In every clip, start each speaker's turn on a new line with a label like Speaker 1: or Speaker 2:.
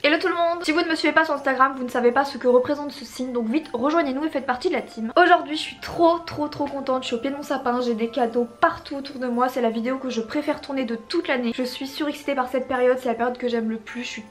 Speaker 1: Hello tout le monde. Si vous ne me suivez pas sur Instagram, vous ne savez pas ce que représente ce signe, donc vite rejoignez-nous et faites partie de la team. Aujourd'hui je suis trop contente, je suis au pied de mon sapin, j'ai des cadeaux partout autour de moi, c'est la vidéo que je préfère tourner de toute l'année. Je suis surexcitée par cette période, c'est la période que j'aime le plus, je suis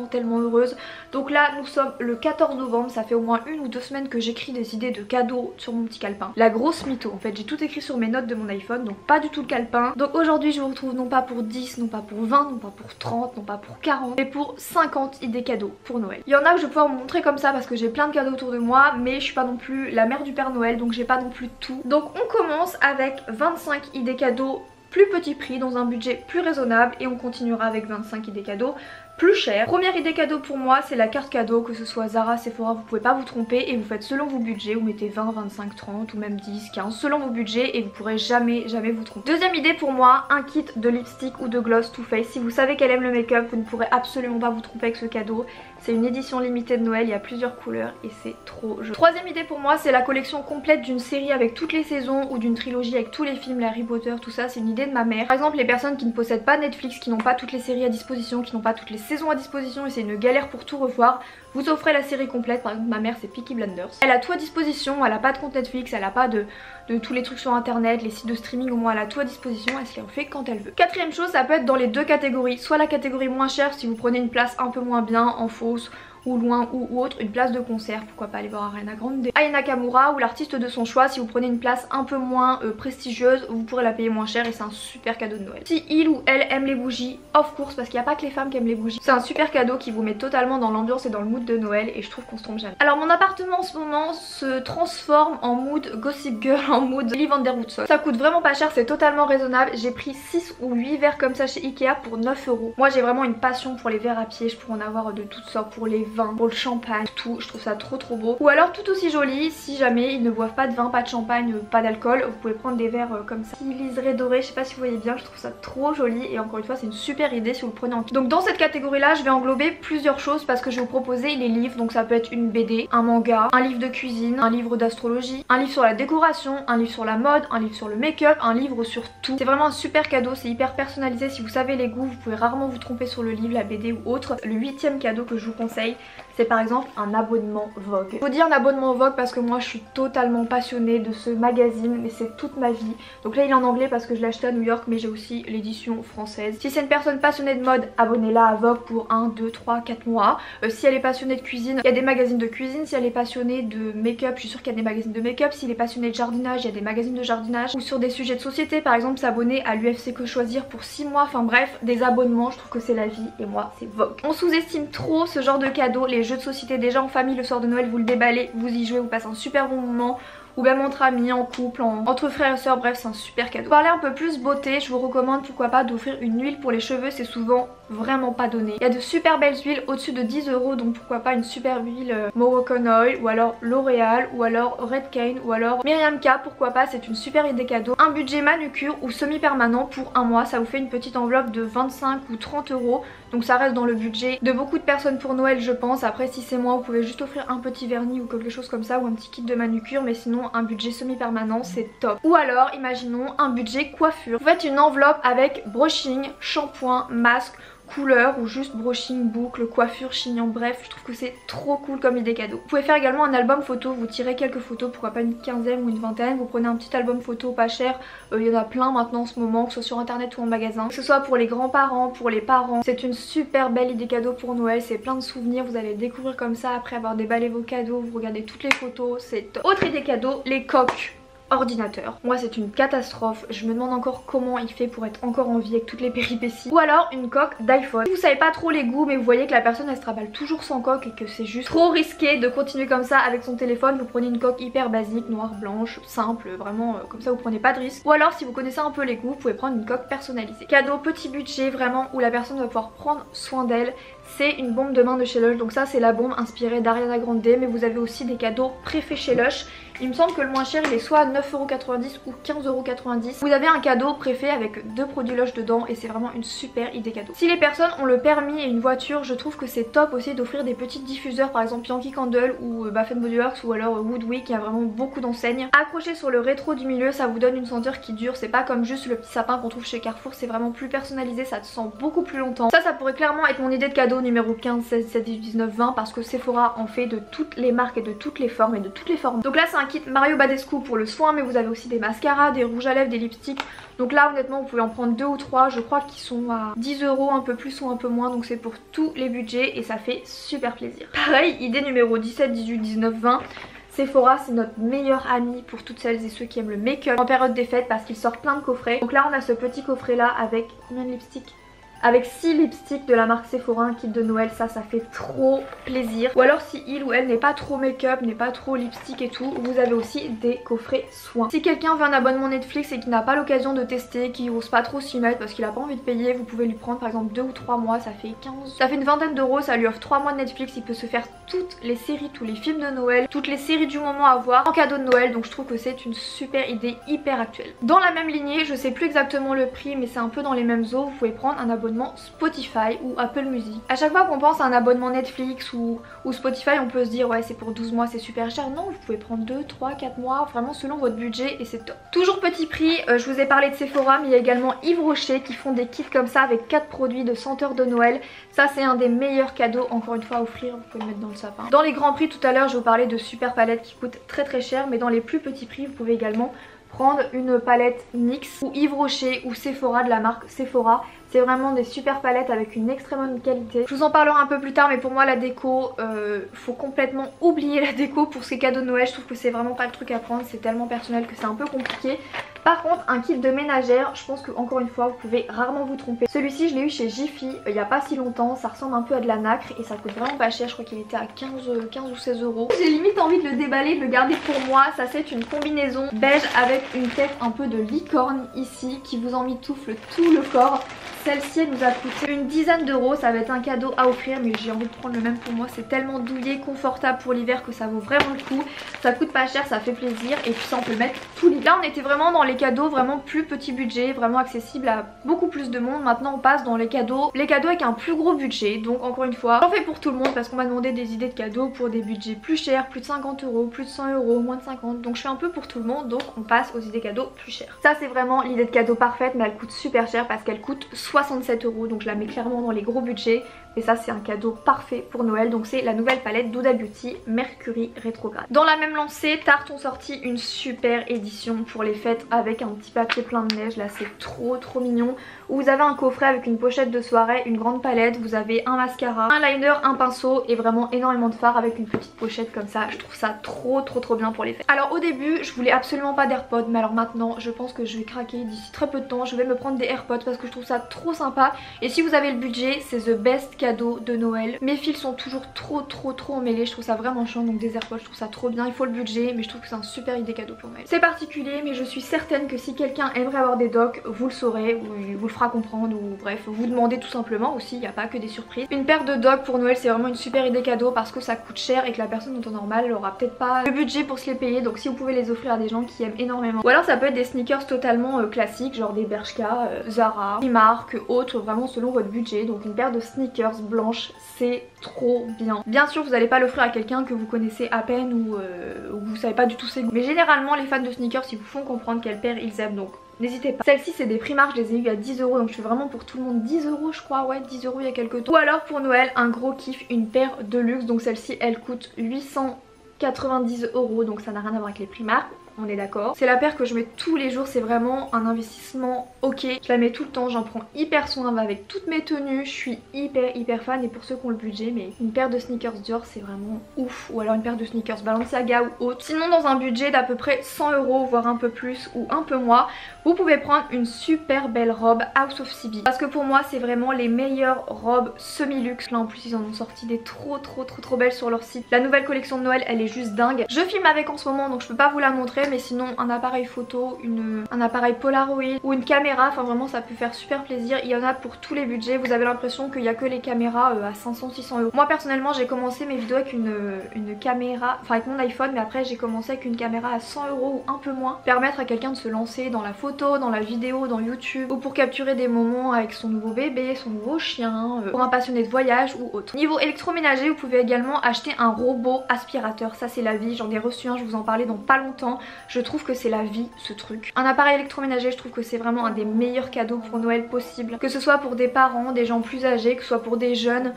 Speaker 1: tellement heureuse. Donc là nous sommes le 14 novembre, ça fait au moins 1 ou 2 semaines que j'écris des idées de cadeaux sur mon petit calepin. La grosse mytho, en fait j'ai tout écrit sur mes notes de mon iPhone, donc pas du tout le calepin. Donc aujourd'hui je vous retrouve non pas pour 10, non pas pour 20, non pas pour 30, non pas pour 40, mais pour 50 idées cadeaux pour Noël. Il y en a que je vais pouvoir vous montrer comme ça parce que j'ai plein de cadeaux autour de moi, mais je suis pas non plus la mère du Père Noël, donc j'ai pas non plus tout. Donc on commence avec 25 idées cadeaux plus petit prix dans un budget plus raisonnable et on continuera avec 25 idées cadeaux plus cher. Première idée cadeau pour moi, c'est la carte cadeau, que ce soit Zara, Sephora, vous pouvez pas vous tromper et vous faites selon vos budgets, vous mettez 20, 25, 30 ou même 10, 15 selon vos budgets et vous pourrez jamais vous tromper. Deuxième idée pour moi, un kit de lipstick ou de gloss Too Faced. Si vous savez qu'elle aime le make-up, vous ne pourrez absolument pas vous tromper avec ce cadeau. C'est une édition limitée de Noël, il y a plusieurs couleurs et c'est trop joli. Troisième idée pour moi, c'est la collection complète d'une série avec toutes les saisons ou d'une trilogie avec tous les films, Harry Potter, tout ça, c'est une idée de ma mère. Par exemple, les personnes qui ne possèdent pas Netflix, qui n'ont pas toutes les séries à disposition, qui n'ont pas toutes les saisons à disposition et c'est une galère pour tout revoir, vous offrez la série complète. Par exemple ma mère c'est Peaky Blinders, elle a tout à disposition, elle a pas de compte Netflix, elle a pas de tous les trucs sur internet, les sites de streaming, au moins elle a tout à disposition, elle se les refait quand elle veut. Quatrième chose, ça peut être dans les deux catégories, soit la catégorie moins chère si vous prenez une place un peu moins bien en fausse ou loin ou autre, une place de concert, pourquoi pas aller voir Ariana Grande, Aya Nakamura ou l'artiste de son choix. Si vous prenez une place un peu moins prestigieuse, vous pourrez la payer moins cher et c'est un super cadeau de Noël. Si il ou elle aime les bougies, of course, parce qu'il n'y a pas que les femmes qui aiment les bougies, c'est un super cadeau qui vous met totalement dans l'ambiance et dans le mood de Noël et je trouve qu'on se trompe jamais. Alors mon appartement en ce moment se transforme en mood Gossip Girl, en mood Liv Vanderwoodson. Ça coûte vraiment pas cher, c'est totalement raisonnable. J'ai pris 6 ou 8 verres comme ça chez Ikea pour 9 €. Moi j'ai vraiment une passion pour les verres à pied, je pourrais en avoir de toutes sortes, pour les vins, pour le champagne, tout, je trouve ça trop beau. Ou alors tout aussi joli, si jamais ils ne boivent pas de vin, pas de champagne, pas d'alcool, vous pouvez prendre des verres comme ça, qui liseré doré, je sais pas si vous voyez bien, je trouve ça trop joli et encore une fois c'est une super idée si vous le prenez en kit. Donc dans cette catégorie là je vais englober plusieurs choses parce que je vais vous proposer les livres, donc ça peut être une BD, un manga, un livre de cuisine, un livre d'astrologie, un livre sur la décoration, un livre sur la mode, un livre sur le make-up, un livre sur tout. C'est vraiment un super cadeau, c'est hyper personnalisé, si vous savez les goûts vous pouvez rarement vous tromper sur le livre, la BD ou autre. Le 8e cadeau que je vous conseille, c'est par exemple un abonnement Vogue. Je vous dis un abonnement Vogue parce que moi je suis totalement passionnée de ce magazine, mais c'est toute ma vie. Donc là il est en anglais parce que je l'ai acheté à New York, mais j'ai aussi l'édition française. Si c'est une personne passionnée de mode, abonnez-la à Vogue pour 1, 2, 3, 4 mois. Si elle est passionnée de cuisine, il y a des magazines de cuisine. Si elle est passionnée de make-up, je suis sûre qu'il y a des magazines de make-up. S'il est passionné de jardinage, il y a des magazines de jardinage. Ou sur des sujets de société, par exemple s'abonner à l'UFC Que Choisir pour 6 mois. Enfin bref, des abonnements, je trouve que c'est la vie et moi c'est Vogue. On sous-estime trop ce genre de cadeaux, les jeux de société déjà en famille le soir de Noël, vous le déballez, vous y jouez, vous passez un super bon moment, ou même entre amis, en couple, entre frères et sœurs, bref c'est un super cadeau. Pour parler un peu plus beauté, je vous recommande pourquoi pas d'offrir une huile pour les cheveux, c'est souvent vraiment pas donné. Il y a de super belles huiles au-dessus de 10 €, donc pourquoi pas une super huile Moroccan Oil, ou alors L'Oréal, ou alors Red Cane, ou alors Miriam K, pourquoi pas, c'est une super idée cadeau. Un budget manucure ou semi-permanent pour un mois, ça vous fait une petite enveloppe de 25 ou 30 €, donc ça reste dans le budget de beaucoup de personnes pour Noël je pense. Après si c'est moi, vous pouvez juste offrir un petit vernis ou quelque chose comme ça, ou un petit kit de manucure, mais sinon un budget semi-permanent c'est top. Ou alors imaginons un budget coiffure, vous faites une enveloppe avec brushing, shampoing, masque, couleur ou juste brushing, boucle, coiffure, chignon, bref je trouve que c'est trop cool comme idée cadeau. Vous pouvez faire également un album photo, vous tirez quelques photos, pourquoi pas une quinzaine ou une vingtaine, vous prenez un petit album photo pas cher, il y en a plein maintenant en ce moment, que ce soit sur internet ou en magasin, que ce soit pour les grands-parents, pour les parents, c'est une super belle idée cadeau pour Noël, c'est plein de souvenirs, vous allez découvrir comme ça après avoir déballé vos cadeaux, vous regardez toutes les photos, c'est top. Autre idée cadeau, les coques ordinateur. Moi c'est une catastrophe, je me demande encore comment il fait pour être encore en vie avec toutes les péripéties. Ou alors une coque d'iPhone. Si vous savez pas trop les goûts mais vous voyez que la personne elle se travaille toujours sans coque et que c'est juste trop risqué de continuer comme ça avec son téléphone, vous prenez une coque hyper basique, noire, blanche, simple, vraiment comme ça vous prenez pas de risque. Ou alors si vous connaissez un peu les goûts, vous pouvez prendre une coque personnalisée. Cadeau petit budget vraiment où la personne va pouvoir prendre soin d'elle. C'est une bombe de main de chez Lush, donc ça c'est la bombe inspirée d'Ariana Grande, mais vous avez aussi des cadeaux préfets chez Lush. Il me semble que le moins cher il est soit à 9,90 € ou 15,90 €. Vous avez un cadeau préfet avec 2 produits Lush dedans et c'est vraiment une super idée cadeau. Si les personnes ont le permis et une voiture, je trouve que c'est top aussi d'offrir des petits diffuseurs, par exemple Yankee Candle ou Bath Body Works ou alors Woodwick, il y a vraiment beaucoup d'enseignes. Accroché sur le rétro du milieu, ça vous donne une senteur qui dure, c'est pas comme juste le petit sapin qu'on trouve chez Carrefour, c'est vraiment plus personnalisé, ça te sent beaucoup plus longtemps. Ça pourrait clairement être mon idée de cadeau cadeau numéro 15, 16, 17, 18, 19, 20 parce que Sephora en fait de toutes les marques et de toutes les formes et de toutes les formes. Donc là c'est un kit Mario Badescu pour le soin, mais vous avez aussi des mascaras, des rouges à lèvres, des lipsticks. Donc là honnêtement vous pouvez en prendre 2 ou 3, je crois qu'ils sont à 10 €, un peu plus ou un peu moins, donc c'est pour tous les budgets et ça fait super plaisir. Pareil, idée numéro 17, 18, 19, 20. Sephora c'est notre meilleur ami pour toutes celles et ceux qui aiment le make-up en période des fêtes parce qu'ils sortent plein de coffrets. Donc là on a ce petit coffret là avec combien de lipsticks? Avec 6 lipsticks de la marque Sephora, un kit de Noël, ça fait trop plaisir. Ou alors si il ou elle n'est pas trop make-up, n'est pas trop lipstick et tout, vous avez aussi des coffrets soins. Si quelqu'un veut un abonnement Netflix et qui n'a pas l'occasion de tester, qui n'ose pas trop s'y mettre parce qu'il n'a pas envie de payer, vous pouvez lui prendre par exemple 2 ou 3 mois, ça fait une vingtaine d'euros, ça lui offre 3 mois de Netflix, il peut se faire toutes les séries, tous les films de Noël, toutes les séries du moment à voir en cadeau de Noël, donc je trouve que c'est une super idée hyper actuelle. Dans la même lignée, je sais plus exactement le prix mais c'est un peu dans les mêmes eaux, vous pouvez prendre un abonnement Spotify ou Apple Music. À chaque fois qu'on pense à un abonnement Netflix ou Spotify, on peut se dire ouais c'est pour 12 mois c'est super cher. Non, vous pouvez prendre 2, 3, 4 mois, vraiment selon votre budget et c'est top. Toujours petit prix, je vous ai parlé de Sephora mais il y a également Yves Rocher qui font des kits comme ça avec 4 produits de senteurs de Noël. Ça c'est un des meilleurs cadeaux encore une fois à offrir, vous pouvez le mettre dans le sapin. Dans les grands prix tout à l'heure je vous parlais de super palettes qui coûtent très cher, mais dans les plus petits prix vous pouvez également prendre une palette NYX ou Yves Rocher ou Sephora de la marque Sephora. C'est vraiment des super palettes avec une extrêmement bonne qualité. Je vous en parlerai un peu plus tard mais pour moi la déco, faut complètement oublier la déco pour ces cadeaux de Noël. Je trouve que c'est vraiment pas le truc à prendre, c'est tellement personnel que c'est un peu compliqué. Par contre un kit de ménagère, je pense que encore une fois vous pouvez rarement vous tromper. Celui-ci je l'ai eu chez Jiffy il y a pas si longtemps, ça ressemble un peu à de la nacre et ça coûte vraiment pas cher, je crois qu'il était à 15 ou 16 €. J'ai limite envie de le déballer, de le garder pour moi. Ça c'est une combinaison beige avec une tête un peu de licorne ici qui vous emmitoufle tout le corps. Celle-ci elle nous a coûté une dizaine d'euros, ça va être un cadeau à offrir mais j'ai envie de prendre le même pour moi. C'est tellement douillet, confortable pour l'hiver que ça vaut vraiment le coup. Ça coûte pas cher, ça fait plaisir et puis ça on peut le mettre tout l'hiver. Là on était vraiment dans les cadeaux vraiment plus petit budget, vraiment accessible à beaucoup plus de monde. Maintenant on passe dans les cadeaux avec un plus gros budget. Donc encore une fois j'en fais pour tout le monde parce qu'on m'a demandé des idées de cadeaux pour des budgets plus chers, plus de 50 €, plus de 100 €, moins de 50. Donc je fais un peu pour tout le monde, donc on passe aux idées cadeaux plus chères. Ça c'est vraiment l'idée de cadeau parfaite mais elle coûte super cher parce qu'elle coûte 67 €, donc je la mets clairement dans les gros budgets. Et ça c'est un cadeau parfait pour Noël, donc c'est la nouvelle palette d'Huda Beauty Mercury Rétrograde. Dans la même lancée, Tarte ont sorti une super édition pour les fêtes avec un petit papier plein de neige, là c'est trop mignon. Où vous avez un coffret avec une pochette de soirée, une grande palette, vous avez un mascara, un liner, un pinceau et vraiment énormément de fard avec une petite pochette comme ça. Je trouve ça trop bien pour les fêtes. Alors au début je voulais absolument pas d'AirPods, mais alors maintenant je pense que je vais craquer d'ici très peu de temps. Je vais me prendre des AirPods parce que je trouve ça trop sympa. Et si vous avez le budget, c'est the best cadeau de Noël. Mes fils sont toujours trop emmêlés, je trouve ça vraiment chiant, donc des AirPods je trouve ça trop bien. Il faut le budget mais je trouve que c'est un super idée cadeau pour Noël. C'est particulier mais je suis certaine que si quelqu'un aimerait avoir des docks, vous le saurez, vous le fera comprendre ou bref vous demandez tout simplement aussi, il n'y a pas que des surprises. Une paire de docks pour Noël c'est vraiment une super idée cadeau parce que ça coûte cher et que la personne en temps normal elle aura peut-être pas le budget pour se les payer, donc si vous pouvez les offrir à des gens qui aiment énormément. Ou alors ça peut être des sneakers totalement classiques genre des Bershka, Zara, Primark, autres, vraiment selon votre budget. Donc une paire de sneakers blanches c'est trop bien. Bien sûr vous n'allez pas l'offrir à quelqu'un que vous connaissez à peine ou vous savez pas du tout ses goûts, mais généralement les fans de sneakers ils vous font comprendre quelle paire ils aiment, donc n'hésitez pas. Celle-ci c'est des Primark, je les ai eu à 10 €, donc je fais vraiment pour tout le monde. 10 € je crois, ouais 10 € il y a quelques temps. Ou alors pour Noël un gros kiff, une paire de luxe, donc celle-ci elle coûte 890 €, donc ça n'a rien à voir avec les Primark. On est d'accord. C'est la paire que je mets tous les jours, c'est vraiment un investissement ok. Je la mets tout le temps, j'en prends hyper soin, va avec toutes mes tenues, je suis hyper fan. Et pour ceux qui ont le budget, mais une paire de sneakers Dior c'est vraiment ouf. Ou alors une paire de sneakers Balenciaga ou autre. Sinon dans un budget d'à peu près 100 €, voire un peu plus ou un peu moins, vous pouvez prendre une super belle robe House of CB. Parce que pour moi c'est vraiment les meilleures robes semi-luxe. Là en plus ils en ont sorti des trop belles sur leur site. La nouvelle collection de Noël elle est juste dingue. Je filme avec en ce moment donc je peux pas vous la montrer, mais sinon un appareil photo, un appareil Polaroid ou une caméra, enfin vraiment ça peut faire super plaisir. Il y en a pour tous les budgets, vous avez l'impression qu'il n'y a que les caméras à 500-600 €. Moi personnellement j'ai commencé mes vidéos avec une caméra, enfin avec mon iPhone, mais après j'ai commencé avec une caméra à 100 € ou un peu moins. Permettre à quelqu'un de se lancer dans la photo, dans la vidéo, dans YouTube, ou pour capturer des moments avec son nouveau bébé, son nouveau chien, pour un passionné de voyage ou autre. Niveau électroménager, vous pouvez également acheter un robot aspirateur, ça c'est la vie, j'en ai reçu un, je vous en parlais dans pas longtemps. Je trouve que c'est la vie ce truc. Un appareil électroménager, je trouve que c'est vraiment un des meilleurs cadeaux pour Noël possible. Que ce soit pour des parents, des gens plus âgés, que ce soit pour des jeunes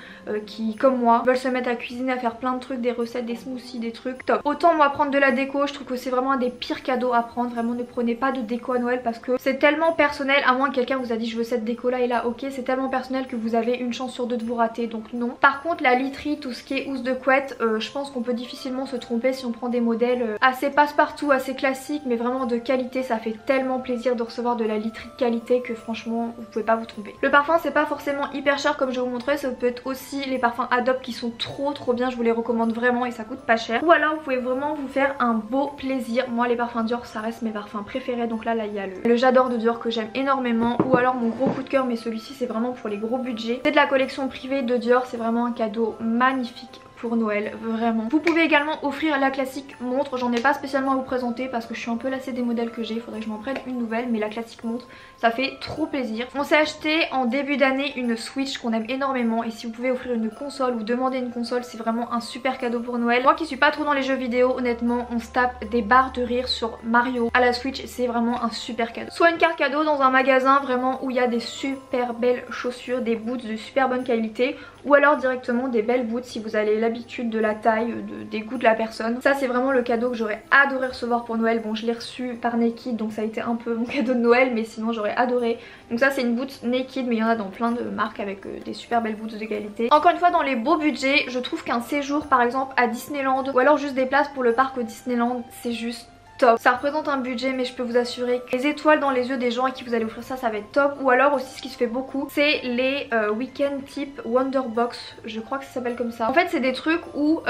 Speaker 1: qui comme moi veulent se mettre à cuisiner, à faire plein de trucs, des recettes, des smoothies, des trucs top. Autant moi prendre de la déco, je trouve que c'est vraiment un des pires cadeaux à prendre. Vraiment ne prenez pas de déco à Noël parce que c'est tellement personnel, à moins que quelqu'un vous a dit je veux cette déco là et là, ok, c'est tellement personnel que vous avez une chance sur deux de vous rater, donc non. Par contre la literie, tout ce qui est housse de couette, je pense qu'on peut difficilement se tromper si on prend des modèles assez passe-partout, assez classiques mais vraiment de qualité. Ça fait tellement plaisir de recevoir de la literie de qualité que franchement vous pouvez pas vous tromper. Le parfum c'est pas forcément hyper cher comme je vais vous montrer, ça peut être aussi les parfums Adobe qui sont trop bien, je vous les recommande vraiment et ça coûte pas cher. Ou alors vous pouvez vraiment vous faire un beau plaisir. Moi les parfums Dior ça reste mes parfums préférés, donc là il y a le J'adore de Dior que j'aime énormément. Ou alors mon gros coup de cœur, mais celui-ci c'est vraiment pour les gros budgets, c'est de la collection privée de Dior. C'est vraiment un cadeau magnifique pour Noël, vraiment. Vous pouvez également offrir la classique montre, j'en ai pas spécialement à vous présenter parce que je suis un peu lassée des modèles que j'ai, il faudrait que je m'en prenne une nouvelle, mais la classique montre ça fait trop plaisir. On s'est acheté en début d'année une Switch qu'on aime énormément et si vous pouvez offrir une console ou demander une console, c'est vraiment un super cadeau pour Noël. Moi qui suis pas trop dans les jeux vidéo, honnêtement on se tape des barres de rire sur Mario à la Switch, c'est vraiment un super cadeau. Soit une carte cadeau dans un magasin vraiment où il y a des super belles chaussures, des boots de super bonne qualité, ou alors directement des belles boots si vous avez l'habitude de la taille, des goûts de la personne. Ça c'est vraiment le cadeau que j'aurais adoré recevoir pour Noël. Bon je l'ai reçu par Naked donc ça a été un peu mon cadeau de Noël, mais sinon j'aurais adoré. Donc ça c'est une boot Naked mais il y en a dans plein de marques avec des super belles boots de qualité. Encore une fois dans les beaux budgets, je trouve qu'un séjour par exemple à Disneyland ou alors juste des places pour le parc Disneyland c'est juste top. Ça représente un budget mais je peux vous assurer que les étoiles dans les yeux des gens à qui vous allez offrir ça, ça va être top. Ou alors aussi ce qui se fait beaucoup c'est les week-end type Wonderbox, je crois que ça s'appelle comme ça. En fait c'est des trucs où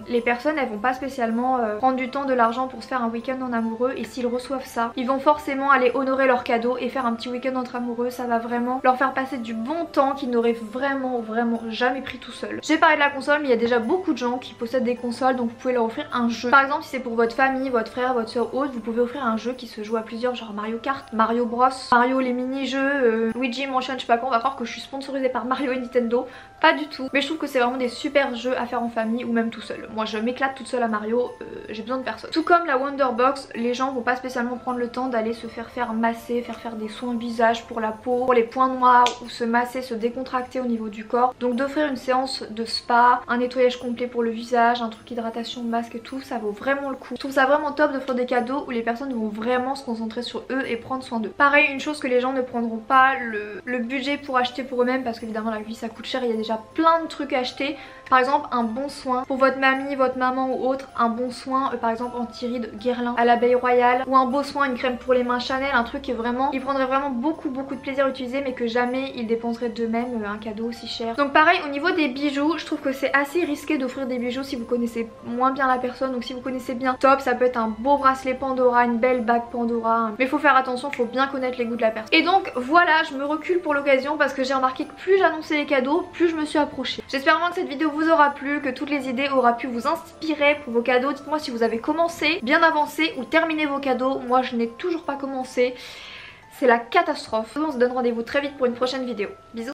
Speaker 1: les personnes elles vont pas spécialement prendre du temps, de l'argent pour se faire un week-end en amoureux, et s'ils reçoivent ça ils vont forcément aller honorer leur cadeau et faire un petit week-end entre amoureux. Ça va vraiment leur faire passer du bon temps qu'ils n'auraient vraiment jamais pris tout seul. J'ai parlé de la console mais il y a déjà beaucoup de gens qui possèdent des consoles, donc vous pouvez leur offrir un jeu. Par exemple si c'est pour votre famille, votre frère, votre soeur haute, vous pouvez offrir un jeu qui se joue à plusieurs, genre Mario Kart, Mario Bros, Mario les mini-jeux, Luigi Mansion, je sais pas quoi. On va croire que je suis sponsorisée par Mario et Nintendo, pas du tout. Mais je trouve que c'est vraiment des super jeux à faire en famille ou même tout seul. Moi je m'éclate toute seule à Mario, j'ai besoin de personne. Tout comme la Wonderbox, les gens vont pas spécialement prendre le temps d'aller se faire masser, faire des soins visage pour la peau, pour les points noirs, ou se masser, se décontracter au niveau du corps. Donc d'offrir une séance de spa, un nettoyage complet pour le visage, un truc hydratation, masque et tout, ça vaut vraiment le coup. Je trouve ça vraiment top d'offrir des cadeaux où les personnes vont vraiment se concentrer sur eux et prendre soin d'eux. Pareil, une chose que les gens ne prendront pas le budget pour acheter pour eux-mêmes, parce qu'évidemment la vie ça coûte cher, il y a déjà plein de trucs à acheter. Par exemple un bon soin pour votre mamie, votre maman ou autre, un bon soin par exemple anti-rides Guerlain à l'abeille royale, ou un beau soin, une crème pour les mains Chanel, un truc qui est vraiment, ils prendraient vraiment beaucoup de plaisir à utiliser mais que jamais ils dépenseraient d'eux-mêmes un cadeau aussi cher. Donc pareil au niveau des bijoux, je trouve que c'est assez risqué d'offrir des bijoux si vous connaissez moins bien la personne. Donc si vous connaissez bien, top, ça peut être un beau bracelet Pandora, une belle bague Pandora, mais faut faire attention, faut bien connaître les goûts de la personne. Et donc voilà, je me recule pour l'occasion parce que j'ai remarqué que plus j'annonçais les cadeaux, plus je me suis approchée. J'espère vraiment que cette vidéo vous aura plu, que toutes les idées aura pu vous inspirer pour vos cadeaux. Dites-moi si vous avez commencé, bien avancé ou terminé vos cadeaux. Moi je n'ai toujours pas commencé, c'est la catastrophe. On se donne rendez-vous très vite pour une prochaine vidéo. Bisous.